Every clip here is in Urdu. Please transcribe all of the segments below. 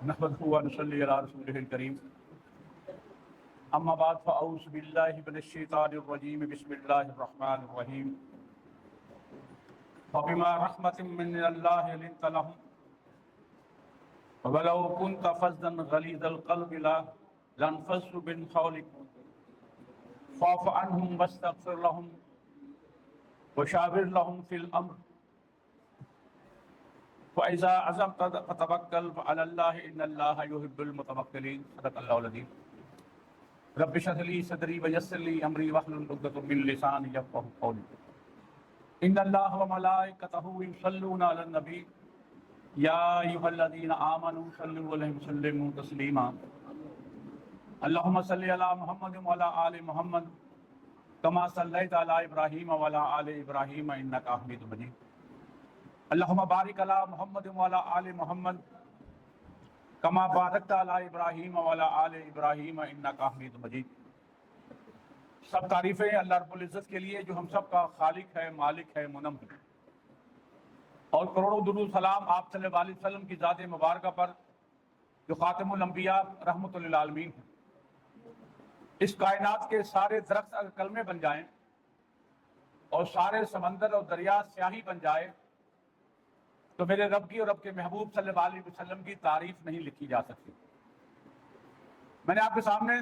نحمده ونصلي على رسوله الكريم اما بعد فاعوذ بالله من الشيطان الرجيم بسم الله الرحمن الرحيم فبما رحمة من الله لنت لهم ولو كنت فظا غليظ القلب لانفضوا من حولك فاعف عنهم واستغفر لهم وشاور لهم في الامر فإذا عزمت فتوكل على الله إن الله يحب المتوكلين صدق الله العظيم رب اشرح لي صدري ويسر لي أمري واحلل عقدة من لساني يفقهوا قولي إن الله وملائكته يصلون على النبي يا أيها الذين آمنوا صلوا عليه وسلموا تسليما اللهم صل على محمد وعلى آل محمد كما صليت على إبراهيم وعلى آل إبراهيم إنك حميد مجيد اللهم بارک علی محمد وعلی آل محمد کما بارکت علی ابراہیم وعلی آل ابراہیم انک حمید مجید۔ سب تعریفیں اللہ رب العزت کے لیے جو ہم سب کا خالق ہے، مالک ہے، منعم ہے، اور کروڑوں درود سلام آپ صلی اللہ علیہ وسلم کی ذات مبارکہ پر جو خاتم الانبیاء رحمت للعالمین ہیں۔ اس کائنات کے سارے درخت اگر کلمے بن جائیں اور سارے سمندر اور دریا سیاہی بن جائے تو میرے رب کی اور رب کے محبوب صلی اللہ علیہ وسلم کی تعریف نہیں لکھی جا سکتی۔ میں نے آپ کے سامنے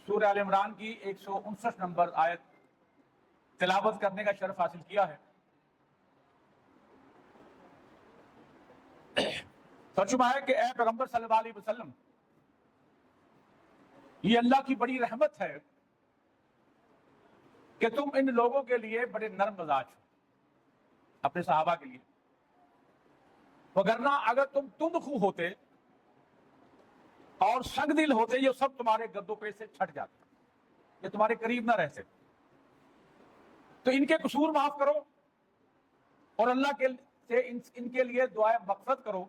سورہ آل عمران کی 159 نمبر آیت تلاوت کرنے کا شرف حاصل کیا ہے۔ ترجمہ ہے کہ اے پیغمبر صلی اللہ علیہ وسلم، یہ اللہ کی بڑی رحمت ہے کہ تم ان لوگوں کے لیے بڑے نرم مزاج ہو، اپنے صحابہ کے لیے، وگرنہ اگر تم تند خو ہوتے اور سنگ دل ہوتے یہ سب تمہارے گدوں پہ سے چھٹ جاتے، یہ تمہارے قریب نہ رہتے۔ تو ان کے قصور معاف کرو اور اللہ کے سے ان کے لیے دعائیں مغفرت کرو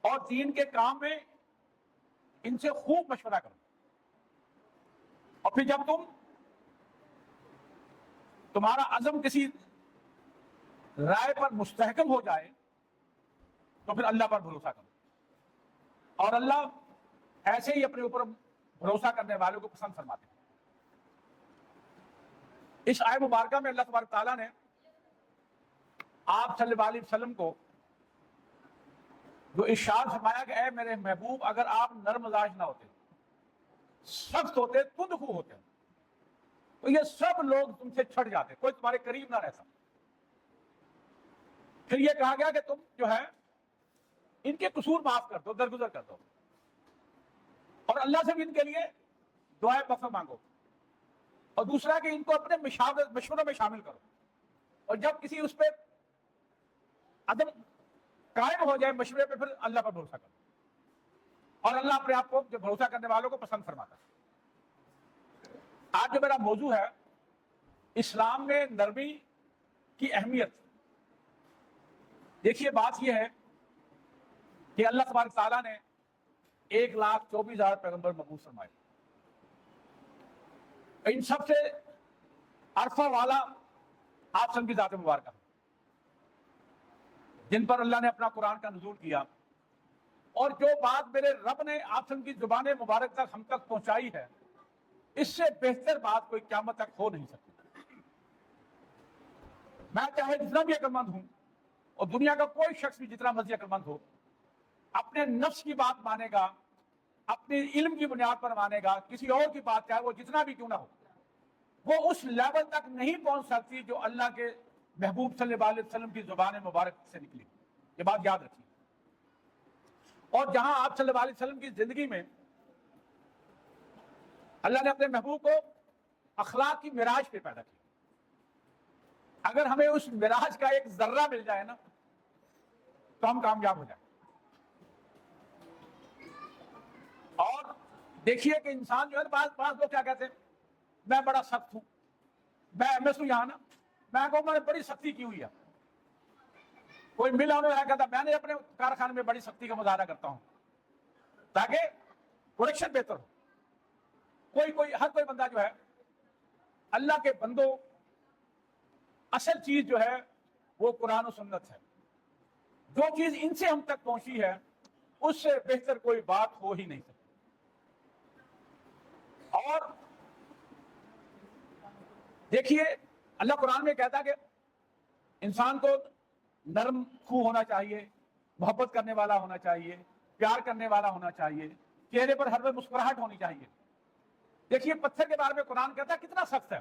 اور دین کے کام میں ان سے خوب مشورہ کرو، اور پھر جب تمہارا عزم کسی رائے پر مستحکم ہو جائے تو پھر اللہ پر بھروسہ کرو، اور اللہ ایسے ہی اپنے اوپر بھروسہ کرنے والوں کو پسند فرماتے ہیں۔ اس آیت مبارکہ میں اللہ تبارک تعالیٰ نے آپ صلی اللہ علیہ وسلم کو جو ارشاد فرمایا کہ اے میرے محبوب، اگر آپ نرم مزاج نہ ہوتے، سخت ہوتے، تند خو ہوتے تو یہ سب لوگ تم سے چھٹ جاتے، کوئی تمہارے قریب نہ رہتا۔ پھر یہ کہا گیا کہ تم جو ہے ان کے قصور معاف کر دو، درگزر کر دو، اور اللہ سے بھی ان کے لیے دعائیں مغفرت مانگو، اور دوسرا کہ ان کو اپنے مشوروں میں شامل کرو، اور جب کسی اس پہ عدم قائم ہو جائے مشورے پہ، پھر اللہ پر بھروسہ کرو، اور اللہ اپنے آپ کو جو بھروسہ کرنے والوں کو پسند فرماتا ہے۔ آج جو میرا موضوع ہے، اسلام میں نرمی کی اہمیت۔ دیکھیے، بات یہ ہے کہ اللہ تبارک تعالیٰ نے 1,24,000 پیغمبر مبعوث فرمائے، ان سب سے عرفہ والا آپ سب کی ذات مبارکہ، جن پر اللہ نے اپنا قرآن کا نزول کیا، اور جو بات میرے رب نے آپ سب کی زبان مبارک تک ہم تک پہنچائی ہے، اس سے بہتر بات کوئی قیامت تک ہو نہیں سکتی۔ میں چاہے جتنا بھی عقل مند ہوں، اور دنیا کا کوئی شخص بھی جتنا مرضی عقل مند ہو، اپنے نفس کی بات مانے گا، اپنے علم کی بنیاد پر مانے گا، کسی اور کی بات چاہے وہ جتنا بھی کیوں نہ ہو، وہ اس لیول تک نہیں پہنچ سکتی جو اللہ کے محبوب صلی اللہ علیہ وسلم کی زبان مبارک سے نکلی۔ یہ بات یاد رکھیے۔ اور جہاں آپ صلی اللہ علیہ وسلم کی زندگی میں اللہ نے اپنے محبوب کو اخلاق کی معراج پہ پیدا کیا، اگر ہمیں اس معراج کا ایک ذرہ مل جائے نا تو ہم کامیاب ہو جائیں۔ اور دیکھیے کہ انسان جو ہے بعض لوگ کیا کہتے ہیں، میں بڑا سخت ہوں، میں ایم ایس ہوں یہاں نا، میں کہوں میں نے بڑی سختی کی ہوئی ہے۔ کوئی مل آنے والا کہتا میں نے اپنے کارخانے میں بڑی سختی کا مظاہرہ کرتا ہوں تاکہ پروڈکشن بہتر ہو۔ ہر کوئی بندہ جو ہے، اللہ کے بندوں، اصل چیز جو ہے وہ قرآن و سنت ہے۔ جو چیز ان سے ہم تک پہنچی ہے اس سے بہتر کوئی بات ہو ہی نہیں سکتی. اور دیکھیے اللہ قرآن میں کہتا کہ انسان کو نرم خو ہونا چاہیے، محبت کرنے والا ہونا چاہیے، پیار کرنے والا ہونا چاہیے، چہرے پر ہر وقت مسکراہٹ ہونی چاہیے. دیکھیے پتھر کے بارے میں قرآن کہتا ہے کتنا سخت ہے،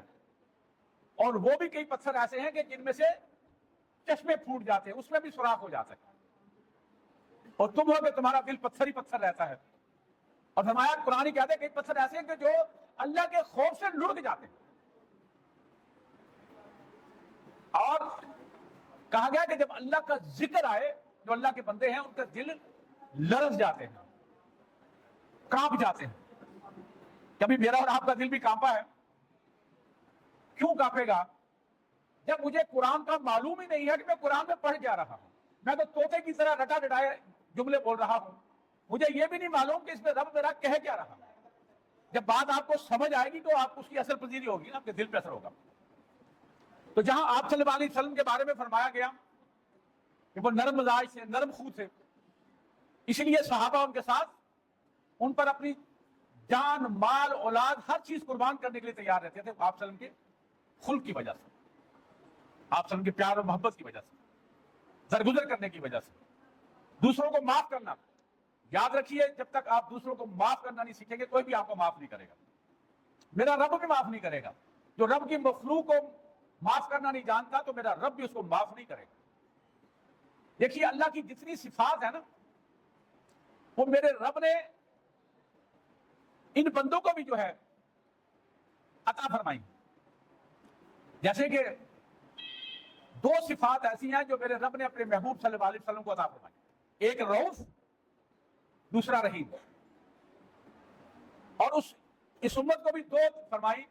اور وہ بھی کئی پتھر ایسے ہیں کہ جن میں سے چشمے پھوٹ جاتے ہیں، اس میں بھی سوراخ ہو جاتا ہے، اور تم ہو کہ تمہارا دل پتھر ہی پتھر رہتا ہے. اور فرمایا قرآن ہی کہتے ہیں کئی پتھر ایسے ہیں کہ جو اللہ کے خوف سے لڑک جاتے ہیں. اور کہا گیا کہ جب اللہ کا ذکر آئے، جو اللہ کے بندے ہیں ان کا دل لرز جاتے ہیں، کانپ جاتے ہیں. کبھی میرا اور آپ کا دل بھی کانپا ہے؟ کیوں کانپے گا؟ جب مجھے قرآن کا معلوم ہی نہیں ہے کہ میں قرآن میں پڑھ کیا رہا ہوں. میں تو طوطے کی طرح رٹا رٹائے جملے بول رہا ہوں، مجھے یہ بھی نہیں معلوم کہ اس میں رب میرا کہہ کیا رہا. جب بات آپ کو سمجھ آئے گی تو آپ اس کی اثر پذیری ہوگی نا، آپ کے دل پہ اثر ہوگا. تو جہاں آپ صلی اللہ علیہ وسلم کے بارے میں فرمایا گیا کہ وہ نرم مزاج سے، نرم خو تھے، اس لیے صحابہ ان کے ساتھ ان پر اپنی جان، مال، اولاد ہر چیز قربان کرنے کے لیے تیار رہتے تھے، آپ صلی اللہ علیہ وسلم کے خلق کی وجہ سے، آپ صلی اللہ علیہ وسلم کے پیار اور محبت کی وجہ سے، درگزر کرنے کی وجہ سے، دوسروں کو معاف کرنا. یاد رکھیے جب تک آپ دوسروں کو معاف کرنا نہیں سیکھیں گے کوئی بھی آپ کو معاف نہیں کرے گا. میرا رب بھی معاف نہیں کرے گا. جو رب کی مخلوق کو معاف کرنا نہیں جانتا تو میرا رب بھی اس کو معاف نہیں کرے گا. دیکھیے اللہ کی جتنی صفات ہے نا، وہ میرے رب نے ان بندوں کو بھی جو ہے عطا فرمائی. جیسے کہ دو صفات ایسی ہیں جو میرے رب نے اپنے محبوب صلی اللہ علیہ وسلم کو عطا فرمائی، ایک رؤوف، دوسرا رحیم. اور اس امت کو بھی دو فرمائی.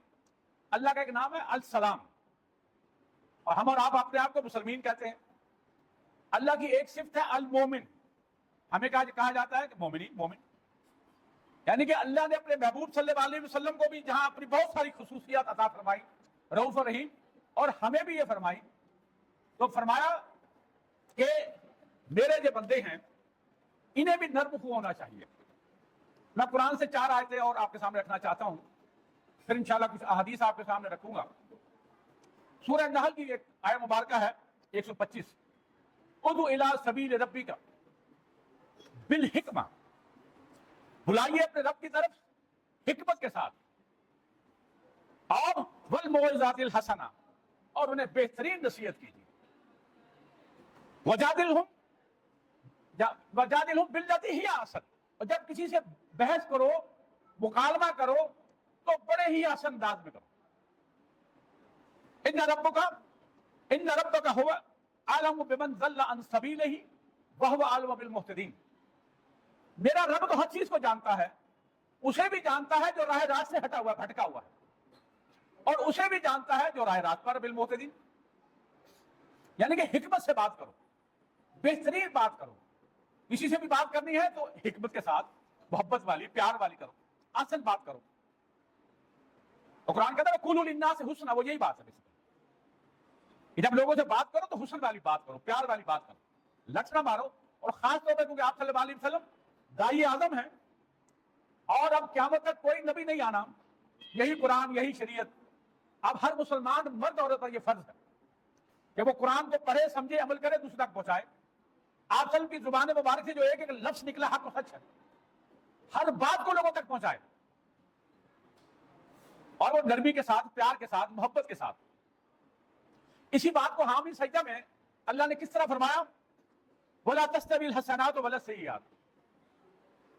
اللہ کا ایک نام ہے السلام، اور ہم اور آپ اپنے آپ کو مسلمین کہتے ہیں. اللہ کی ایک صفت ہے المومن، ہمیں کہا جاتا ہے کہ مومن. یعنی کہ اللہ نے اپنے محبوب صلی اللہ علیہ وسلم کو بھی جہاں اپنی بہت ساری خصوصیات عطا فرمائی، رؤوف اور رحیم، اور ہمیں بھی یہ فرمائی. تو فرمایا کہ میرے جو بندے ہیں انہیں بھی نرم خو ہونا چاہیے. میں قرآن سے 4 آیتیں اور آپ کے سامنے رکھنا چاہتا ہوں، پھر انشاءاللہ کچھ احادیث آپ کے سامنے رکھوں گا. سورہ نحل کی ایک آیہ مبارکہ ہے 125، ادعو الی سبیل ربک بالحکمہ، بلائیے اپنے رب کی طرف حکمت کے ساتھ، اور والموعظۃ الحسنہ، اور انہیں بہترین نصیحت کیجیے. وجادلہم باللتی ہی احسن، اور جب کسی سے بحث کرو، مکالمہ کرو تو بڑے ہی آسان انداز میں کرو. ان ربک هو اعلم بمن ضل عن سبیلہ وهو اعلم بالمہتدین. میرا رب تو ہر چیز کو جانتا ہے، اسے بھی جانتا ہے جو راہ راست سے ہٹا ہوا بھٹکا ہوا ہے، اور اسے بھی جانتا ہے جو راہ راست پر بالمہتدین. یعنی کہ حکمت سے بات کرو، بہترین بات کرو. کسی سے بھی بات کرنی ہے تو حکمت کے ساتھ، محبت والی، پیار والی کرو، آسان بات کرو. اور قرآن کہتا ہے قولوا للناس حسنا، وہ یہی بات ہے کہ جب لوگوں سے بات کرو تو حسن والی بات کرو، پیار والی بات کرو، لٹ نہ مارو. اور خاص طور پہ کیونکہ آپ صلی اللہ علیہ وسلم داعی اعظم ہیں، اور اب قیامت تک کوئی نبی نہیں آنا، یہی قرآن، یہی شریعت. اب ہر مسلمان مرد عورت پر یہ فرض ہے کہ وہ قرآن کو پڑھے، سمجھے، عمل کرے، دوسرے تک پہنچائے. آپ صلی کی زبان مبارک سے جو ایک ایک لفظ نکلا حق و سچ ہے، ہر بات کو لوگوں تک پہنچائے، اور وہ نرمی کے ساتھ، پیار کے ساتھ، محبت کے ساتھ. اسی بات کو حامی سجدہ میں اللہ نے کس طرح فرمایا، وَلَا تَسْتَوِي الْحَسَنَاتُ وَلَا السَّيِّئَاتُ.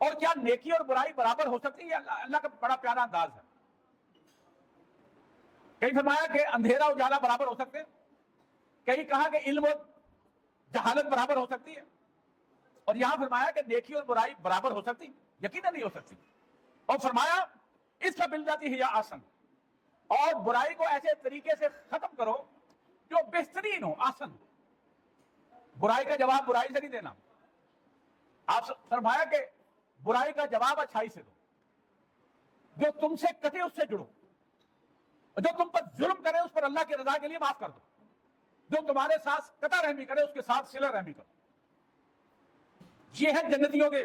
اور کیا نیکی اور برائی برابر ہو سکتی ہے؟ اللہ کا بڑا پیارا انداز ہے. کہیں فرمایا کہ اندھیرا اجالا برابر ہو سکتے ہیں، کہیں کہا کہ علم اور جہالت برابر ہو سکتی ہے، اور یہاں فرمایا کہ نیکی اور برائی برابر ہو سکتی، یقیناً نہیں ہو سکتی. اور فرمایا اس کا بالذات ہی آسن، اور برائی کو ایسے طریقے سے ختم کرو جو بہترین ہو، آسن. برائی کا جواب برائی سے نہیں دینا. آپ فرمایا کہ برائی کا جواب اچھائی سے دو. جو تم سے کٹے اس سے جڑو، جو تم پر ظلم کرے اس پر اللہ کی رضا کے لیے معاف کر دو. جو تمہارے ساتھ قطع رحمی کرے اس کے ساتھ صلہ رحمی کرو. یہ ہے جنتیوں کے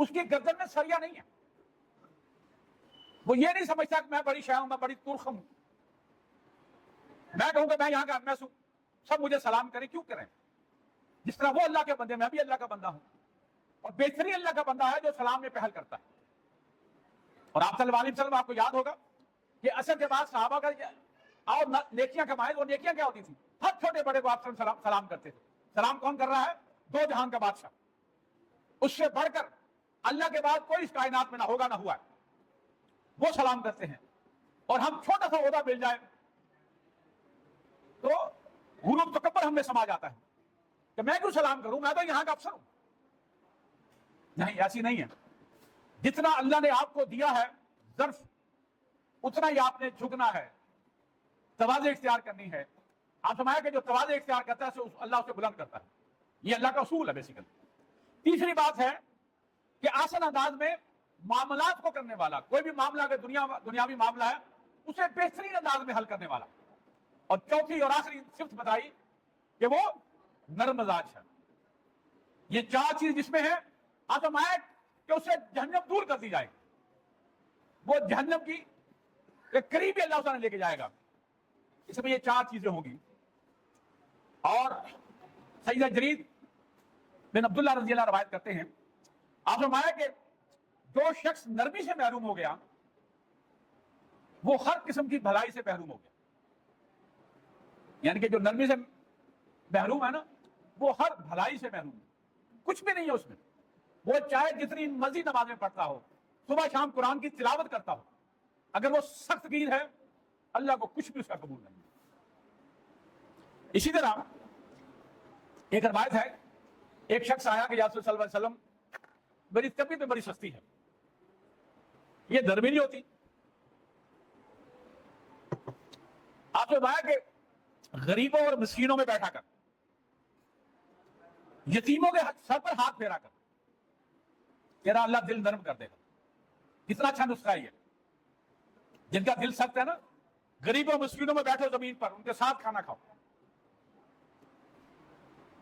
اس کی گردن میں سریا نہیں ہے. وہ یہ نہیں سمجھتا کہ میں بڑی شاہ ہوں, میں بڑی ترخم ہوں. میں کہوں کہ میں یہاں کا احمد ہوں, سب مجھے سلام کریں, کیوں کریں؟ جس طرح وہ اللہ کے بندے, میں بھی اللہ کا بندہ ہوں, اور بہترین اللہ کا بندہ ہے جو سلام میں پہل کرتا ہے. اور آپ صلی اللہ علیہ وسلم, آپ کو یاد ہوگا کہ عصر کے بعد صحابہ کا اور نیکیاں کمائے. وہ نیکیاں کیا ہوتی تھیں؟ ہر چھوٹے بڑے کو آپ سلام کرتے تھے. سلام کون کر رہا ہے؟ دو جہان کا بادشاہ. اس سے بڑھ کر اللہ کے بعد کوئی اس کائنات میں نہ ہوگا نہ ہوا ہے, وہ سلام کرتے ہیں. اور ہم چھوٹا سا عہدہ مل جائے تو غرور تکبر ہم میں سما جاتا ہے کہ میں کیوں سلام کروں, میں تو یہاں کا افسر ہوں. نہیں, ایسی نہیں ہے. جتنا اللہ نے آپ کو دیا ہے ظرف, اتنا ہی آپ نے جھکنا ہے, تواضع اختیار کرنی ہے. آپ سمجھا کہ جو تواضع اختیار کرتا ہے اللہ اسے بلند کرتا ہے. یہ اللہ کا اصول ہے بیسیکلی. تیسری بات ہے کہ آسان انداز میں معاملات کو کرنے والا, کوئی بھی معاملہ اگر دنیاوی معاملہ ہے اسے بہترین انداز میں حل کرنے والا. اور چوتھی اور آخری صفت بتائی کہ وہ نرم مزاج ہے. یہ چار چیز جس میں ہے, آپ سمجھا کہ اسے جہنم دور کر دی جائے, وہ جہنم کی قریب ہی اللہ تعالیٰ نے لے کے جائے گا. اس میں یہ چار چیزیں ہوں گی. اور سیدہ جریر بن عبداللہ رضی اللہ روایت کرتے ہیں, آپ فرمایا کہ جو شخص نرمی سے محروم ہو گیا وہ ہر قسم کی بھلائی سے محروم ہو گیا. یعنی کہ جو نرمی سے محروم ہے نا, وہ ہر بھلائی سے محروم ہے. کچھ بھی نہیں ہے اس میں. وہ چاہے جتنی مرضی نمازیں پڑھتا ہو, صبح شام قرآن کی تلاوت کرتا ہو, اگر وہ سخت گیر ہے اللہ کو کچھ بھی اس کا قبول نہیں. اسی طرح ایک روایت ہے, ایک شخص آیا کہ یا رسول صلی اللہ علیہ وسلم میری طبیعت میں بڑی سستی ہے. یہ نرمی نہیں ہوتی. آپ نے بتایا کہ غریبوں اور مسکینوں میں بیٹھا کر, یتیموں کے سر پر ہاتھ پھیرا کر تیرا اللہ دل نرم کر دے گا. کتنا اچھا نسخہ ہے یہ. جن کا دل سخت ہے نا, غریبوں اور مسکینوں میں بیٹھو زمین پر, ان کے ساتھ کھانا کھاؤ.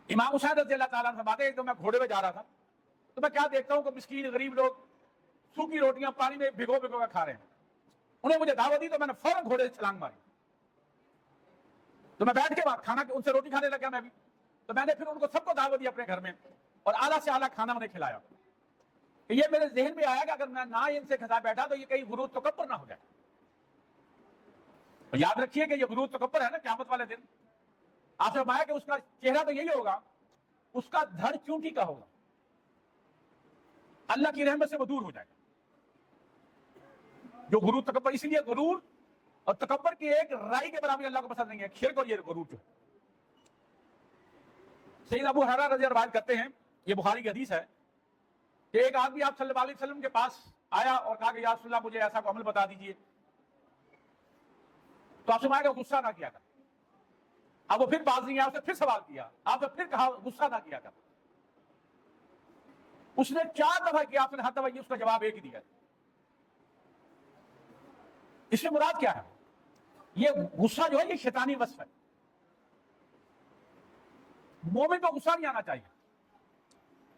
امام حسین رضی اللہ تعالیٰ عنہ فرماتے ہیں, ایک دم میں گھوڑے میں جا رہا تھا تو میں کیا دیکھتا ہوں کہ مسکین غریب لوگ سوکھی روٹیاں پانی میں بھگو بھگو کر کھا رہے ہیں. انہیں مجھے دعوت دی تو میں نے فوراً گھوڑے سے چھلانگ ماری. تو میں بیٹھ کے کھانا ان سے روٹی کھانے لگا میں بھی. تو میں نے پھر ان کو سب کو دعوت دی اپنے گھر میں, اور اعلیٰ سے اعلیٰ کھانا انہیں کھلایا. یہ میرے ذہن میں آیا کہ اگر میں نہ ان سے کھا بیٹھا تو یہ کہیں غرور تکبر نہ ہو جائے. یاد رکھیے کہ یہ غرور تکبر ہے نا, قیامت والے دن آپ سے فرمایا کہ اس کا چہرہ تو یہی ہوگا, اس کا دھڑ چونٹی کا ہوگا. اللہ کی رحمت سے وہ دور ہو جائے گا. جو غرور تکبر, اسی لیے غرور اور تکبر کی ایک رائی کے برابر اللہ کو پسند نہیں ہے, شرک اور یہ غرور جو ہے. سیدنا ابو ہریرہ رضی اللہ روایت کرتے ہیں, یہ بخاری کی حدیث ہے, کہ ایک آدمی آپ صلی اللہ علیہ وسلم کے پاس آیا اور کہا کہ یا رسول اللہ مجھے ایسا کو عمل بتا دیجئے. تو آپ سے مانگا کہ غصہ نہ کیا کر. اب وہ پھر باز نہیں آیا, اسے پھر سوال کیا, آپ نے پھر کہا غصہ نہ کیا کر. اس نے 4 دفعہ کیا, آپ نے ہر دفعہ اس کا جواب ایک ہی دیا. اس سے مراد کیا ہے؟ یہ غصہ جو ہے یہ شیطانی وصف ہے. مومن کو غصہ نہیں آنا چاہیے.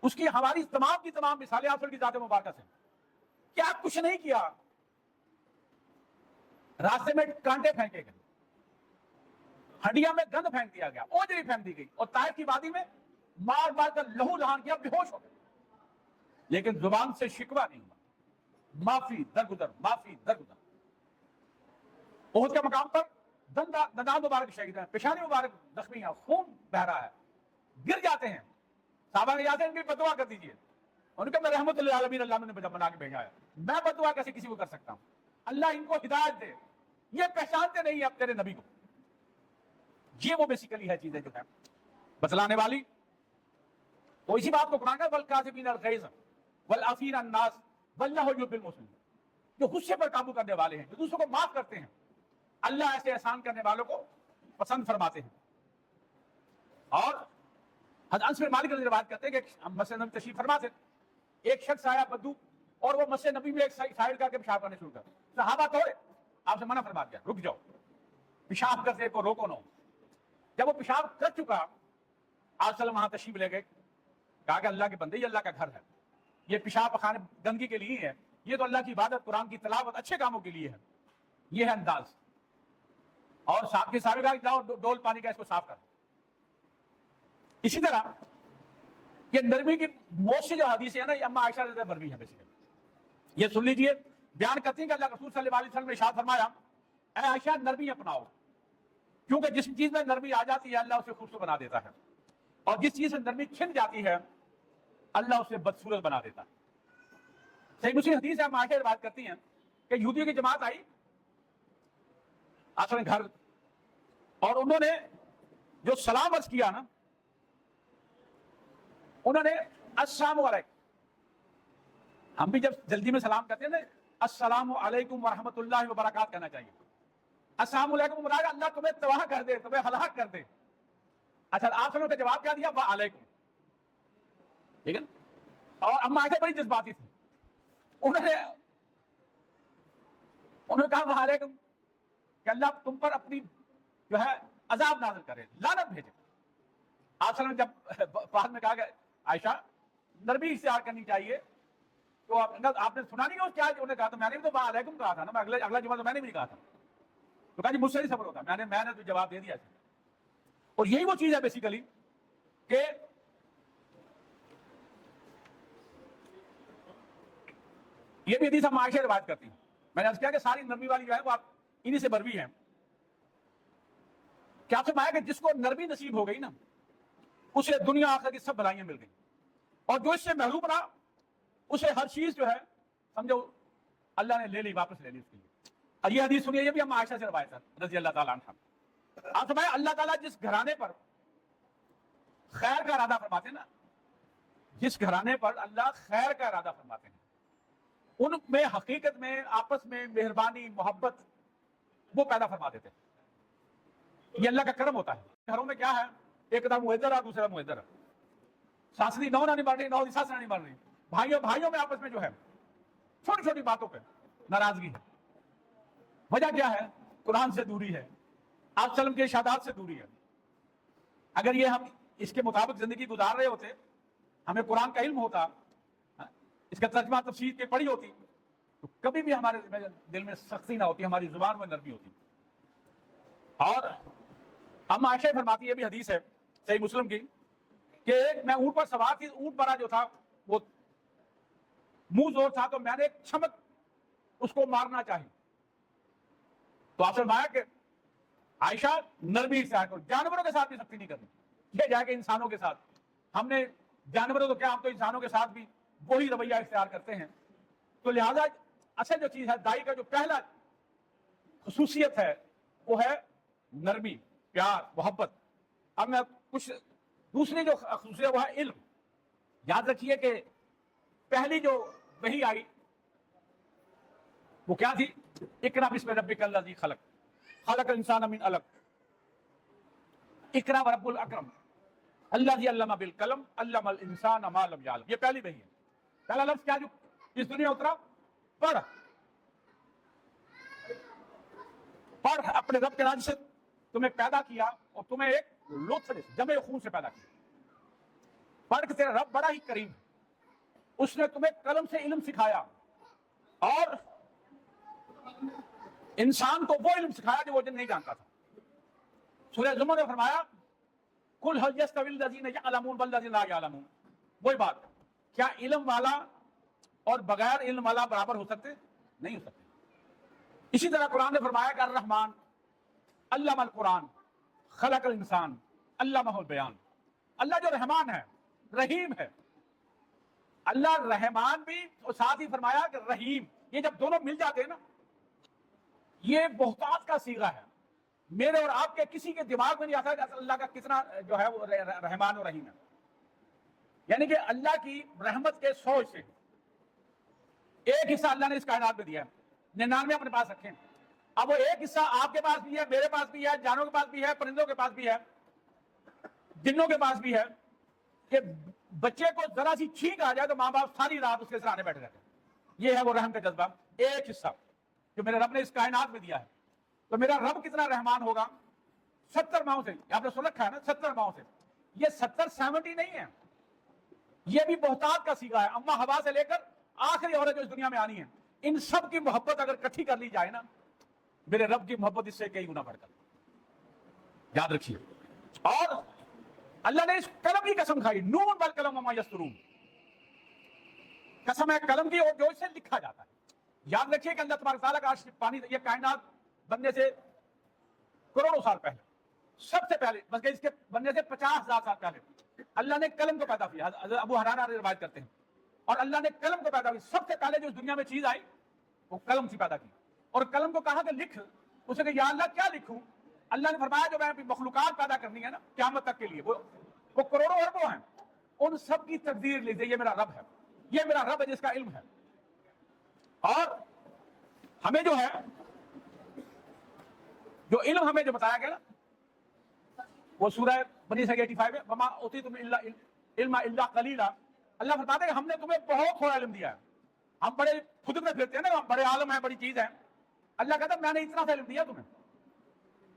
اس کی ہماری تمام کی تمام مثالیں آپ کی ذات مبارکہ سے. کیا کچھ نہیں کیا, راستے میں کانٹے پھینکے گئے, ہڈیاں میں گند پھینک دیا گیا, اوجری پھینک دی گئی, اور طائف کی وادی میں مار مار کر لہو لہان کیا, بے ہوش ہو گئے, لیکن زبان سے شکوہ نہیں ہوا. معافی درگزر, معافی درگزر. احد کے مقام پر دندان مبارک شہید ہیں, پیشانی مبارک زخمی ہے, خون بہ رہا ہے, گر جاتے ہیں. صحابہ نے یاد ہے ان کی بددعا کر دیجیے. ان کے میں رحمت للعالمین, اللہ نے بنا کے بھیجا ہے, میں بددعا کیسے کسی کو کر سکتا ہوں؟ اللہ ان کو ہدایت دے. یہ پہچانتے نہیں اب تیرے نبی کو. یہ وہ بیسیکلی ہے چیزیں جو ہے بتلانے والی. تو اسی بات کو قرآن کا والکاظمین الغیظ والعافین عن الناس واللہ یحب المحسنین, جو غصے پر قابو کرنے والے ہیں, جو دوسروں کو معاف کرتے ہیں, اللہ ایسے احسان کرنے والوں کو پسند فرماتے ہیں. اور حضرت انس بن مالک رضی اللہ عنہ روایت کرتے ہیں کہ مسجد نبی تشریف فرما تھے, ایک شخص آیا بدو, اور وہ مسجد نبی میں ایک سائڈ کر کے پیشاب کرنے شروع کر. صحابہ توڑے, آپ سے منع فرما دیا, رک جاؤ, پیشاب کرتے کو روکو نہ. جب وہ پیشاب کر چکا, آپ صلی اللہ وہاں تشریف لے گئے, کہا کہ اللہ کے بندے, یہ اللہ کا گھر ہے, یہ پیشاب پخانے گندگی کے لیے ہے، یہ تو اللہ کی عبادت، قرآن کی تلاوت، اچھے کاموں کے لیے ہے. یہ ہے انداز. اور صاحب کے صاحب کہا کہ جاؤ ڈول پانی کا اس کو صاف کر. اسی طرح یہ نرمی کی بہت سی جو حدیثیں ہیں نا، یہ اما عائشہ رضی اللہ عنہا مروی ہیں بیسیکلی. یہ سن لیجئے، بیان کرتی ہیں کہ اللہ رسول صلی اللہ علیہ وسلم نے ارشاد فرمایا، اے عائشہ نرمی اپناؤ، کیونکہ جس چیز میں نرمی آ جاتی ہے اللہ اسے خوبصورت بنا دیتا ہے، اور جس چیز سے نرمی چھن جاتی ہے اللہ اسے بدصورت بنا دیتا ہے. صحیح مسلم حدیث ہے، ہم عائشہ بات کرتی ہیں کہ یہودیوں کی جماعت آئی اپنے گھر، اور انہوں نے جو سلام عرض کیا نا، انہوں نے السلام علیکم. ہم بھی جب جلدی میں سلام کرتے ہیں نا، السلام علیکم ورحمۃ اللہ وبرکاتہ کہنا چاہیے. السلام علیکم مراد اللہ تمہیں تباہ کر دے، تمہیں ہلاک کر دے. اچھا آپ نے جواب کیا دیا؟ وعلیکم. ٹھیک ہے. اور اما عائشہ بڑی جذباتی تھی، انہوں نے کہا وعلیکم کہ اللہ تم پر اپنی جو ہے عذاب نازل کرے، لعنت بھیجے. آپ نے جب بعد میں کہا کہ عائشہ نرمی اختیار کرنی چاہیے، تو آپ نے سنا نہیں کیا انہوں نے کہا تھا؟ میں نے بھی تو وعلیکم کہا تھا نا، اگلا جمعہ تو میں نے بھی کہا تھا. تو کہا جی مجھ سے نہیں صبر ہوتا، میں نے تو جواب دے دیا. اور یہی وہ چیز ہے بیسیکلی کہ یہ بھی حدیث ہم عائشہ روایت کرتی ہیں. میں نے عرض کیا کہ ساری نرمی والی جو ہے وہ آپ انہی سے بروی ہیں. کیا آپ سے مایا کہ جس کو نرمی نصیب ہو گئی نا، اسے دنیا آخرت کی سب بھلائیاں مل گئی، اور جو اس سے محروم رہا اسے ہر چیز جو ہے سمجھو اللہ نے لے لی، واپس لے لی اس کے لیے. اور یہ حدیث سنیے، یہ بھی ہم عائشہ سے روایت ہے رضی اللہ تعالیٰ عنہ. آپ سے مایا اللہ تعالیٰ جس گھرانے پر خیر کا ارادہ فرماتے ہیں نا، جس گھرانے پر اللہ خیر کا ارادہ فرماتے ہیں، ان میں حقیقت میں آپس میں مہربانی محبت وہ پیدا فرما دیتے ہیں. یہ اللہ کا کرم ہوتا ہے. گھروں میں کیا ہے، ایک طرف مہدر ہے، دوسرا مہدر ہے، ساسری نو نہیں بڑھ رہی، نو ساس نہیں بڑھ رہی. بھائیوں میں آپس میں جو ہے چھوٹی چھوٹی باتوں پہ ناراضگی ہے. وجہ کیا ہے؟ قرآن سے دوری ہے، آپ وسلم کے ارشادات سے دوری ہے. اگر یہ ہم اس کے مطابق زندگی گزار رہے ہوتے، ہمیں قرآن کا علم ہوتا، اس کا ترجمہ تفسیر کے پڑھی ہوتی، تو کبھی بھی ہمارے دل میں سختی نہ ہوتی، ہماری زبان میں نرمی ہوتی. اور ہم عائشہ فرماتی ہے، بھی حدیث ہے صحیح مسلم کی، کہ میں اونٹ پر سوار تھی، اونٹ پر جو تھا وہ منہ زور تھا، تو میں نے ایک چھمک اس کو مارنا چاہی. تو آپ سے فرمایا کہ عائشہ نرمی اختیار کرو، جانوروں کے ساتھ بھی سختی نہیں کرنی. یہ جائے کہ انسانوں کے ساتھ ہم نے جانوروں تو کیا، ہم تو انسانوں کے ساتھ بھی وہی رویہ اختیار کرتے ہیں. تو لہذا اصل جو چیز ہے، دائی کا جو پہلا خصوصیت ہے وہ ہے نرمی، پیار، محبت. اب میں کچھ دوسری جو خصوصیت وہ ہے علم. یاد رکھیے کہ پہلی جو وحی آئی وہ کیا تھی؟ اقرا بسم ربک الذی خلق، خلق الانسان من علق، اقرا ورب الاکرم الذی علم بالقلم علم الانسان ما لم یعلم. یہ پہلی وحی ہے. پہلا لفظ کیا جو اس دنیا اترا؟ پڑھ. پڑھ اپنے رب کے نام سے تمہیں پیدا کیا اور تمہیں ایک لطف جمع خون سے پیدا کیا. پڑھ کہ تیرا رب بڑا ہی کریم ہے، اس نے تمہیں قلم سے علم سکھایا، اور انسان کو وہ علم سکھایا جو وہ نہیں جانتا تھا. سورہ زمر نے فرمایا قل هل يستوي الذين يعلمون والذين لا يعلمون. وہی بات، کیا علم والا اور بغیر علم والا برابر ہو سکتے؟ نہیں ہو سکتے. اسی طرح قرآن نے فرمایا کہ الرحمن علم القرآن خلق الانسان علمہ البیان. اللہ جو رحمان ہے، رحیم ہے. اللہ رحمان بھی اور ساتھ ہی فرمایا کہ رحیم. یہ جب دونوں مل جاتے ہیں نا، یہ بہتات کا صیغہ ہے. میرے اور آپ کے کسی کے دماغ میں نہیں آتا کہ اللہ کا کتنا جو ہے وہ رحمان اور رحیم ہے. یعنی کہ اللہ کی رحمت کے 100 حصے، ایک حصہ اللہ نے اس کائنات میں دیا ہے، 99 اپنے پاس رکھیں. اب وہ ایک حصہ آپ کے پاس بھی ہے، میرے پاس بھی ہے، جانوں کے پاس بھی ہے، پرندوں کے پاس بھی ہے، جنوں کے پاس بھی ہے، کہ بچے کو ذرا سی چھینک آ جائے تو ماں باپ ساری رات اس کے سرانے بیٹھ جاتے ہیں. یہ ہے وہ رحم کا جذبہ، ایک حصہ جو میرے رب نے اس کائنات میں دیا ہے. تو میرا رب کتنا رحمان ہوگا؟ 70 ماہوں سے، آپ نے سن رکھا ہے نا 70 ماہوں سے. یہ 70 70 نہیں ہے، یہ بھی بہتات کا سیگا ہے. اما ہوا سے لے کر آخری عورت جو اس دنیا میں آنی ہے, ان سب کی محبت اگر اکٹھی کر لی جائے نا, میرے رب کی محبت اس سے کئی گنا بڑھ کر. یاد رکھیے. اور اللہ نے اس قلم کی قسم کھائی, نون والقلم وما یسطرون, قسم ہے قلم کی اور جو اس سے لکھا جاتا ہے. یاد رکھیے کہ اللہ تبارک تعالیٰ کا عرش پانی, یہ کائنات بننے سے کروڑوں سال پہلے, سب سے پہلے بلکہ اس کے بننے سے 50,000 سال پہلے اللہ نے قلم کو پیدا کیا. ابو حرارہ روایت کرتے ہیں. اور اللہ نے قلم کو پیدا کیا. سب سے پہلے جو اس دنیا میں چیز آئی وہ قلم سے پیدا کی. اور قلم کو کہا کہ لکھ. اسے کہ یا اللہ کیا لکھوں؟ اللہ نے فرمایا جو میں مخلوقات پیدا کرنی ہے نا قیامت تک کے لیے, وہ کروڑوں اربوں ہیں, ان سب کی تقدیر لکھ دے. یہ میرا رب ہے, یہ میرا رب ہے جس کا علم ہے. اور ہمیں جو ہے, جو علم ہمیں جو بتایا گیا نا وہ سورہ بنی اسرائیل 85 ہے, وما اوتیتم علم الا قلیلا. اللہ فرماتا ہے کہ ہم نے تمہیں بہت تھوڑا علم دیا ہے. ہم بڑے خود میں پھرتے ہیں نا, ہم بڑے عالم ہیں, بڑی چیز ہے. اللہ کہتا ہے میں نے اتنا سا علم دیا تمہیں,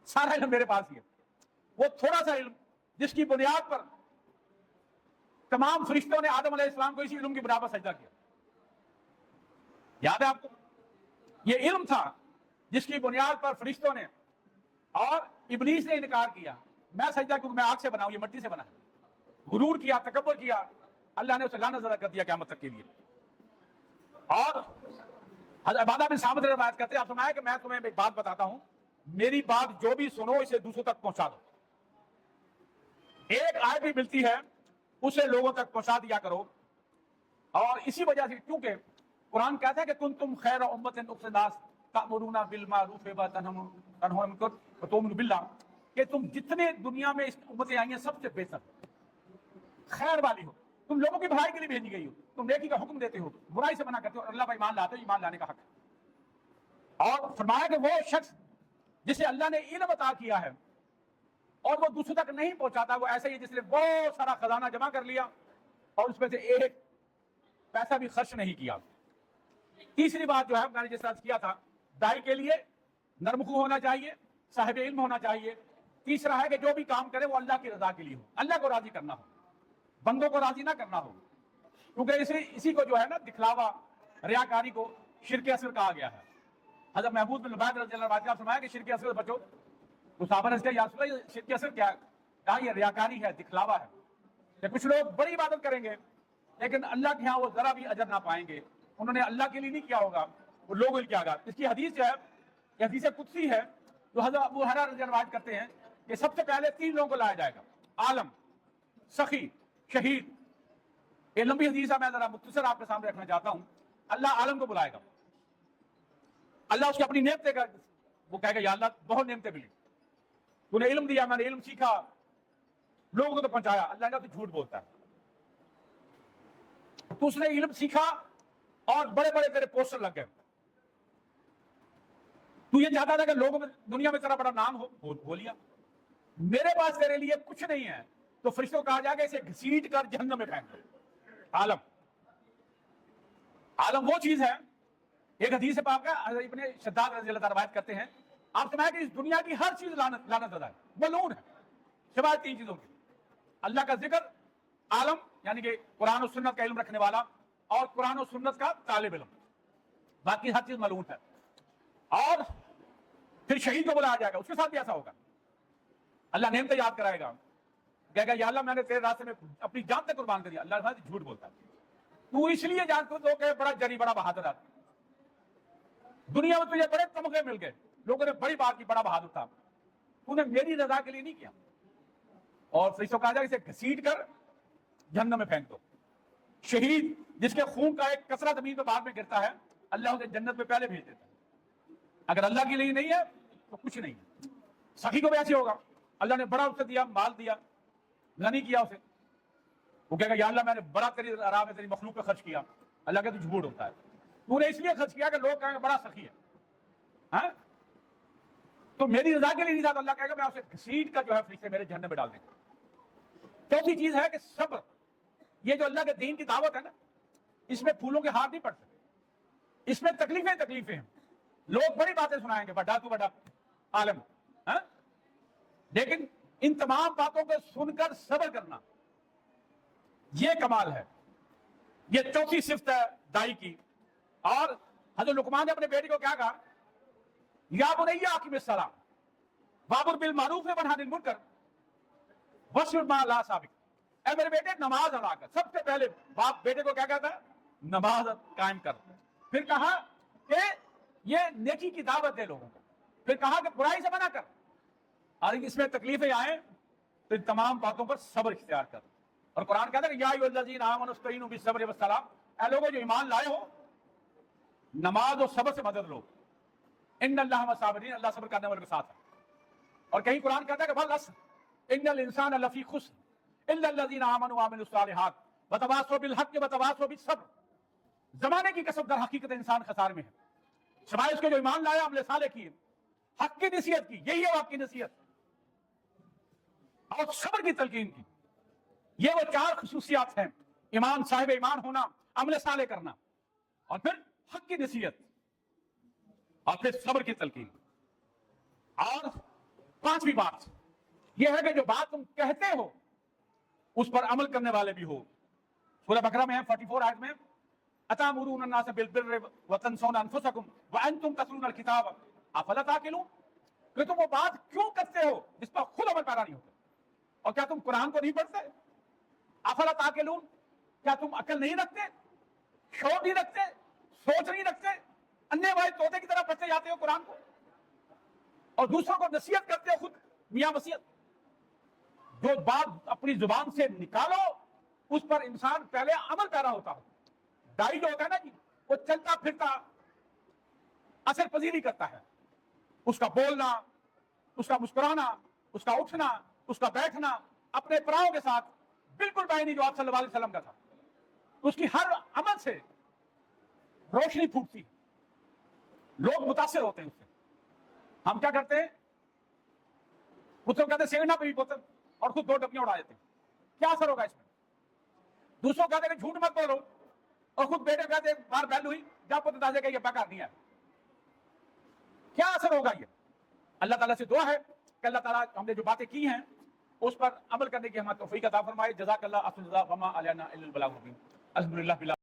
سارا علم میرے پاس ہی ہے. وہ تھوڑا سا علم جس کی بنیاد پر تمام فرشتوں نے آدم علیہ السلام کو اسی علم کی بنا پر سجدہ کیا. یاد ہے آپ کو؟ یہ علم تھا جس کی بنیاد پر فرشتوں نے اور ابلیس نے انکار کیا. میں سجدہ کیونکہ میں آگ سے بنا ہوں, یہ مٹی سے بنا ہے. غرور کیا, تکبر کیا, اللہ نے اسے لعنت زدہ کر دیا قیامت تک کے لیے. اور حضرت عبادہ بن صامت روایت کرتے ہیں, آپ سنایا کہ میں تمہیں ایک بات بتاتا ہوں, میری بات جو بھی سنو اسے دوسروں تک پہنچا دو. ایک آیت بھی ملتی ہے اسے لوگوں تک پہنچا دیا کرو. اور اسی وجہ سے کیونکہ قرآن کہتا ہے کہ کنتم خیر امۃ اخرجت للناس تأمرون بالمعروف وتنهون عن المنکر وتؤمنون باللہ, کہ تم جتنے دنیا میں اس امتیں آئی ہیں سب سے بہتر خیر والی ہو. تم لوگوں کی بھلائی کے لیے بھیجی گئی ہو, تم نیکی کا حکم دیتے ہو, برائی سے منع کرتے ہو, اور اللہ پر ایمان لاتے ہو, ایمان لانے کا حق ہے. اور فرمایا کہ وہ شخص جسے اللہ نے علم عطا کیا ہے اور وہ دوسروں تک نہیں پہنچاتا, وہ ایسے ہی جس نے بہت سارا خزانہ جمع کر لیا اور اس میں سے ایک پیسہ بھی خرچ نہیں کیا. تیسری بات جو ہے میں نے جس طرح کیا تھا, دائی کے لیے نرم خو ہونا چاہیے, صاحب علم ہونا چاہیے. تیسرا ہے کہ جو بھی کام کرے وہ اللہ کی رضا کے لیے ہو, اللہ کو راضی کرنا ہو, بندوں کو راضی نہ کرنا ہو. کیونکہ اسی کو جو ہے نا دکھلاوا, ریاکاری کو شرک اصغر کہا گیا ہے. حضرت محمود بن لبید رضی اللہ عنہ نے فرمایا کہ شرک اصغر سے بچو. تو صحابہ نے کہا یا رسول اللہ شرک اصغر کیا ہے؟ کہا یہ ریاکاری ہے, دکھلاوا ہے. کہ کچھ لوگ بڑی عبادت کریں گے لیکن اللہ کے ہاں وہ ذرا بھی اجر نہ پائیں گے. انہوں نے اللہ کے لیے نہیں کیا ہوگا, وہ لوگوں کے لیے کیا ہوگا. اس کی حدیث جو ہے یہ حدیث قدسی ہے جو حضرت ابو حریرہ رضی اللہ عنہ کرتے ہیں کہ سب سے پہلے 3 لوگوں کو لایا جائے گا, عالم, سخی, شہید. یہ لمبی حدیث ہے, میں ذرا مختصر آپ کے سامنے رکھنا چاہتا ہوں. اللہ عالم کو بلائے گا, اللہ اس کی اپنی نعمتیں کا وہ کہے گا یا اللہ بہت نعمتیں ملی, تو نے علم دیا, میں نے علم سیکھا, لوگوں کو تو پہنچایا. اللہ کا تو جھوٹ بولتا ہے. تو اس نے علم سیکھا اور بڑے بڑے تیرے پوسٹر لگ گئے. تو یہ چاہتا تھا کہ لوگوں میں دنیا میں تیرا بڑا نام ہو, بولیا میرے پاس تیرے لیے کچھ نہیں ہے, تو فرشتوں کو کہا جائے گا اسے گھسیٹ کر جہنم میں پھینک دو. عالم, عالم وہ چیز ہے. ایک حدیث پاک ہے, حضرت ابن شداد رضی اللہ عنہ روایت کرتے ہیں, آپ سمجھیں کہ اس دنیا کی ہر چیز لعنت زدہ ہے, ملعون ہے, سوائے 3 چیزوں کی. اللہ کا ذکر, عالم یعنی کہ قرآن و سنت کا علم رکھنے والا, اور قرآن و سنت کا طالب علم, باقی ہر چیز ملعون ہے. اور پھر شہید کو بلایا جائے گا, اس کے ساتھ بھی ایسا ہوگا. اللہ نعمتیں یاد کرائے گا, کہے گا یا اللہ میں نے تیرے راستے میں اپنی جان تک قربان کر دیا. اللہ تعالیٰ جھوٹ بولتا ہے. تو اس لیے جانتے ہو کہ بڑا جری, بڑا بہادر آدمی. دنیا میں تجھے بڑے تمغے مل گئے, لوگوں نے بڑی بات کی, بڑا بہادر تھا, تو نے میری رضا کے لیے نہیں کیا. اور فرشتوں کہا جائے اسے گھسیٹ کر جہنم میں پھینک دو. شہید جس کے خون کا ایک قطرہ زمین پہ بعد میں گرتا ہے, اللہ اسے جنت میں پہلے بھیج دیتا ہے. اگر اللہ کے لیے نہیں ہے تو کچھ نہیں ہے. سخی کو بھی ایسے ہوگا, اللہ نے بڑا اسے دیا, مال دیا, غنی کیا اسے, وہ کہے گا یا اللہ میں نے بڑا تیری راہ میں تیری مخلوق پہ خرچ کیا. اللہ کا تو جھوٹ ہوتا ہے, تو نے اس لیے خرچ کیا کہ لوگ کہیں گے بڑا سخی ہے. ہاں تو میری رضا کے لیے نہیں تھا, تو اللہ کہے گا میں اسے گھسیٹ کر جو ہے فرشتے میرے جہنم میں ڈال دیں گے. چوتھی چیز ہے کہ صبر. یہ جو اللہ کے دین کی دعوت ہے نا, اس میں پھولوں کے ہار نہیں پڑ سکتے, اس میں تکلیفیں ہیں. لوگ بڑی باتیں سنائیں گے, بڑا تو بڑا عالم, لیکن ان تمام باتوں کو سن کر صبر کرنا یہ کمال ہے. یہ چوتھی صفت ہے دائی کی. اور حضرت لقمان نے اپنے بیٹے کو کیا کہا؟ یا بنیا اقم الصلاۃ وامر بالمعروف ونہی عن المنکر واصبر مع الصابرین. اے میرے بیٹے نماز ادا کر. سب سے پہلے باپ بیٹے کو کیا کہتا ہے؟ نماز قائم کر. پھر کہا کہ یہ نیکی کی دعوت دے لوگوں کو. پھر کہا کہ برائی سے منع کر. اور اس میں تکلیفیں آئیں تو ان تمام باتوں پر صبر اختیار کر. اور قرآن کہتا ہے کہ یا ایھا الذین آمنوا استعینوا بالصبر والصلاۃ. اے لوگوں جو ایمان لائے ہو نماز اور صبر سے مدد لو. ان اللہ مع الصابرین. اللہ صبر کرنے والوں کے ساتھ ہے. اور کہیں قرآن کہتا ہے کہ والعصر ان الانسان لفی خسر الا الذین آمنوا وعملوا الصالحات وتواصوا بالحق وتواصوا بالصبر. زمانے کی قسم در حقیقت انسان خسارے میں ہے سوائے اس کے جو ایمان لایا عمل صالح کیے حق کی نصیحت کی. یہی ہے آپ کی نصیحت اور صبر کی تلقین کی. یہ وہ چار خصوصیات ہیں: ایمان، صاحب ایمان ہونا، عمل صالح کرنا، اور پھر حق کی نصیحت، اور پھر صبر کی تلقین. اور پانچویں بات یہ ہے کہ جو بات تم کہتے ہو اس پر عمل کرنے والے بھی ہو. سورہ بقرہ میں ہے 44 آیت میں اتامرون الناس بالبر وتنسون انفسکم وانتم تتلون الکتاب افلا تعقلون. کہ تم وہ بات کیوں کرتے ہو جس پر خود عمل پیرا نہیں ہوتا؟ اور کیا تم قرآن کو نہیں پڑھتے؟ افلا تعقلون. کیا تم عقل نہیں رکھتے، شعور نہیں رکھتے، سوچ نہیں رکھتے؟ انے بھائی طوطے کی طرح پڑھتے جاتے ہو قرآن کو اور دوسروں کو نصیحت کرتے ہو خود میاں وصیت. جو بات اپنی زبان سے نکالو اس پر انسان پہلے عمل پیرا ہوتا ہو. دائی جو ہوتا ہے نا جی وہ چلتا پھرتا اثر پذیری کرتا ہے. اس کا بولنا، اس کا مسکرانا، اس کا اٹھنا، اس کا بیٹھنا اپنے پراؤں کے ساتھ بالکل بعینی جو آپ صلی اللہ علیہ وسلم کا تھا. اس کی ہر عمل سے روشنی پھوٹتی، لوگ متاثر ہوتے ہیں اس سے. ہم کیا کرتے ہیں؟ کچھ لوگ کہتے ہیں سیونا پہ بھی بوتل اور خود 2 ڈبیاں اڑا دیتے ہیں. کیا اثر ہوگا اس میں؟ دوسروں کہتے ہیں کہ جھوٹ مت بولو اور خود بیٹے کہتے ہیں بار بیل ہوئی جا پتہ تازے کہ یہ بیکار نہیں ہے. کیا اثر ہوگا یہ؟ اللہ تعالیٰ سے دعا ہے کہ اللہ تعالیٰ ہم نے جو باتیں کی ہیں اس پر عمل کرنے کی ہمیں توفیق عطا فرمائے. جزاک اللہ. وما علینا الا البلاغ المبین. الحمدللہ.